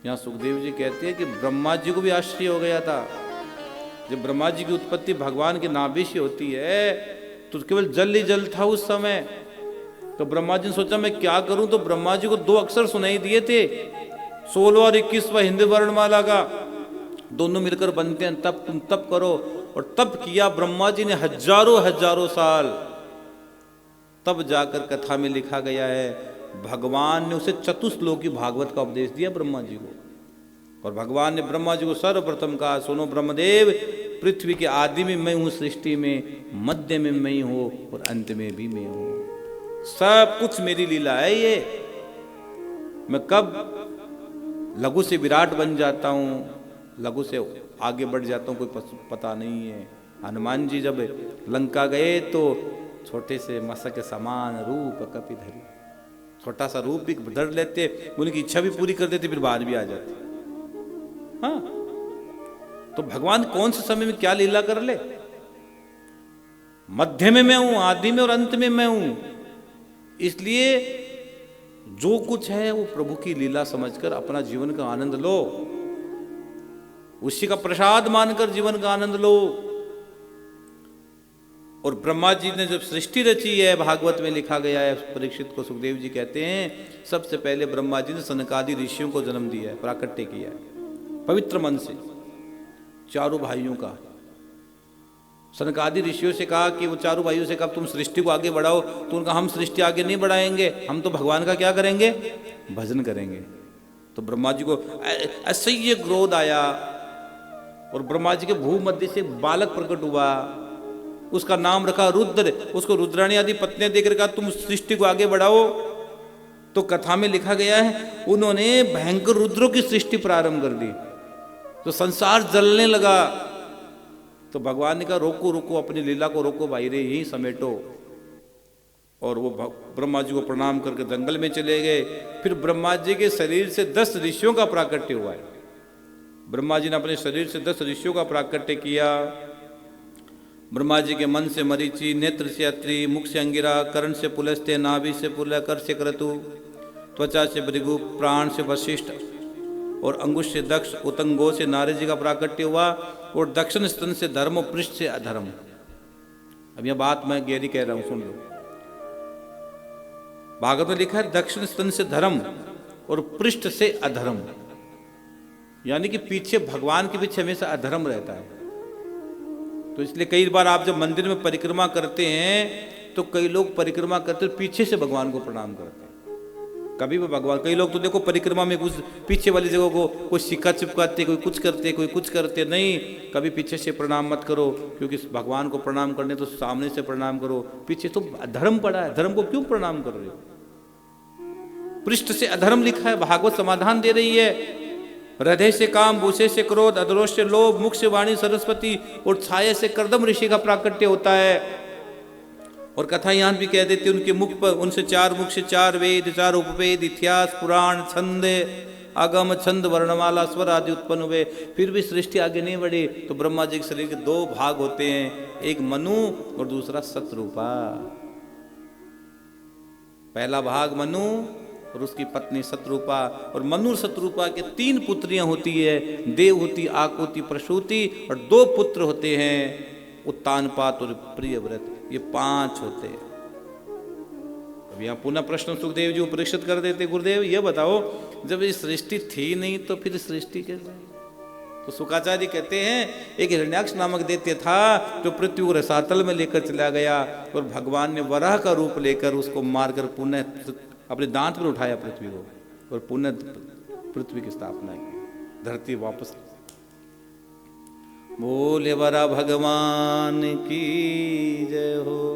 यहाँ सुखदेव जी कहते हैं कि ब्रह्मा जी को भी आश्चर्य हो गया था। जब ब्रह्मा जी की उत्पत्ति भगवान के नाभि से होती है तो केवल जल ही जल था उस समय। तो ब्रह्मा जी ने सोचा मैं क्या करूं, तो ब्रह्मा जी को 2 अक्षर सुनाई दिए थे, 16 और 21वां हिंदी वर्णमाला का, दोनों मिलकर बनते हैं तप, तुम तप करो। और तप किया ब्रह्मा जी ने हजारों हजारों साल, तब जाकर कथा में लिखा गया है भगवान ने उसे चतुश्लोकी भागवत का उपदेश दिया ब्रह्मा जी को। और भगवान ने ब्रह्मा जी को सर्वप्रथम कहा, सुनो ब्रह्मदेव, पृथ्वी के आदि में मैं हूं, सृष्टि में मध्य में मैं हूं और अंत में भी मैं हूं। सब कुछ मेरी लीला है ये। मैं कब लघु से विराट बन जाता हूं, लघु से आगे बढ़ जाता हूं, कोई पता नहीं है। हनुमान जी जब लंका गए तो छोटे से मत्स्य के समान रूप कपि धरी, छोटा सा रूप भी धर लेते, उनकी इच्छा भी पूरी कर देते, फिर बाहर भी आ जाते। हाँ, तो भगवान कौन से समय में क्या लीला कर ले। मध्य में मैं हूं, आदि में और अंत में मैं हूं। इसलिए जो कुछ है वो प्रभु की लीला समझकर अपना जीवन का आनंद लो, उसी का प्रसाद मानकर जीवन का आनंद लो। और ब्रह्मा जी ने जब सृष्टि रची है, भागवत में लिखा गया है, परीक्षित को सुखदेव जी कहते हैं सबसे पहले ब्रह्मा जी ने सनकादि ऋषियों को जन्म दिया है, प्राकट्य किया है पवित्र मन से, चारों भाइयों का। सनकादि ऋषियों से कहा कि वो चारों भाइयों से कहा तुम सृष्टि को आगे बढ़ाओ, तो उनका हम सृष्टि आगे नहीं बढ़ाएंगे, हम तो भगवान का क्या करेंगे, भजन करेंगे। तो ब्रह्मा जी को असह्य क्रोध आया और ब्रह्मा जी के भूमध्य से बालक प्रकट हुआ, उसका नाम रखा रुद्र। उसको रुद्राणी आदि पत्नियां देकर कहा तुम सृष्टि को आगे बढ़ाओ। तो कथा में लिखा गया है उन्होंने भयंकर रुद्रों की सृष्टि प्रारंभ कर दी, तो संसार जलने लगा। तो भगवान ने कहा रोको रोको, अपनी लीला को रोको भाई रे, यही समेटो। और वो ब्रह्मा जी को प्रणाम करके जंगल में चले गए। फिर ब्रह्मा जी के शरीर से 10 ऋषियों का प्राकट्य हुआ है। ब्रह्मा जी ने अपने शरीर से 10 ऋषियों का प्राकट्य किया। ब्रह्मा जी के मन से मरीचि, नेत्र से अत्रि, मुख से अंगिरा, कर्ण से पुलस्त्य, नाभि से पुलकर से क्रतु, त्वचा से भृगु, प्राण से वशिष्ठ और अंगुश से दक्ष, उतंगो से नारद जी का प्राकट्य हुआ। और दक्षिण स्तन से धर्म, पृष्ठ से अधर्म। अब यह बात मैं गहरी कह रहा हूं, सुन लो। भागवत में लिखा है दक्षिण स्तन से धर्म और पृष्ठ से अधर्म, यानी कि पीछे, भगवान के पीछे हमेशा अधर्म रहता है। तो इसलिए कई बार आप जब मंदिर में परिक्रमा करते हैं तो कई लोग परिक्रमा करते हैं पीछे से भगवान को प्रणाम करते हैं। कभी भी भगवान, कई लोग तो देखो परिक्रमा में कुछ पीछे वाली जगह को कोई सिक्का चिपकाते, कोई कुछ करते, कोई कुछ करते। नहीं, कभी पीछे से प्रणाम मत करो, क्योंकि भगवान को प्रणाम करने तो सामने से प्रणाम करो। पीछे तो धर्म पड़ा है, धर्म को क्यों प्रणाम कर रहे हो। पृष्ठ से अधर्म लिखा है, भागवत समाधान दे रही है। हृदय से काम, भूषे से क्रोध, अधरोष से लोभ, मुख से वाणी सरस्वती और छाया से कर्दम ऋषि का प्राकट्य होता है। और कथा यहां भी कह देते उनके मुख पर, उनसे 4 मुख से 4 वेद, 4 उपवेद, इतिहास, पुराण, छंद, आगम, छंद, वर्णमाला, स्वर आदि उत्पन्न हुए। फिर भी सृष्टि आगे नहीं बढ़ी। तो ब्रह्मा जी के शरीर के 2 भाग होते हैं, एक मनु और दूसरा सतरूपा। पहला भाग मनु और उसकी पत्नी सतरूपा। और मनु सतरूपा के 3 पुत्रियां होती है, देवहूति, आकुति, प्रसूति। और 2 पुत्र होते हैं, उत्तानपात और प्रियव्रत। ये 5 होते हैं। अब यहाँ पुनः प्रश्न सुखदेव जी परीक्षित कर देते, गुरुदेव ये बताओ जब ये सृष्टि थी नहीं तो फिर सृष्टि कैसे। तो शुकाचार्य कहते हैं एक हिरण्याक्ष नामक दैत्य था जो पृथ्वी को रसातल में लेकर चला गया, और भगवान ने वराह का रूप लेकर उसको मारकर पुनः अपने दांत पर उठाया पृथ्वी को, और पुनः पृथ्वी की स्थापना की, धरती वापस। बोले वरा भगवान की जय हो।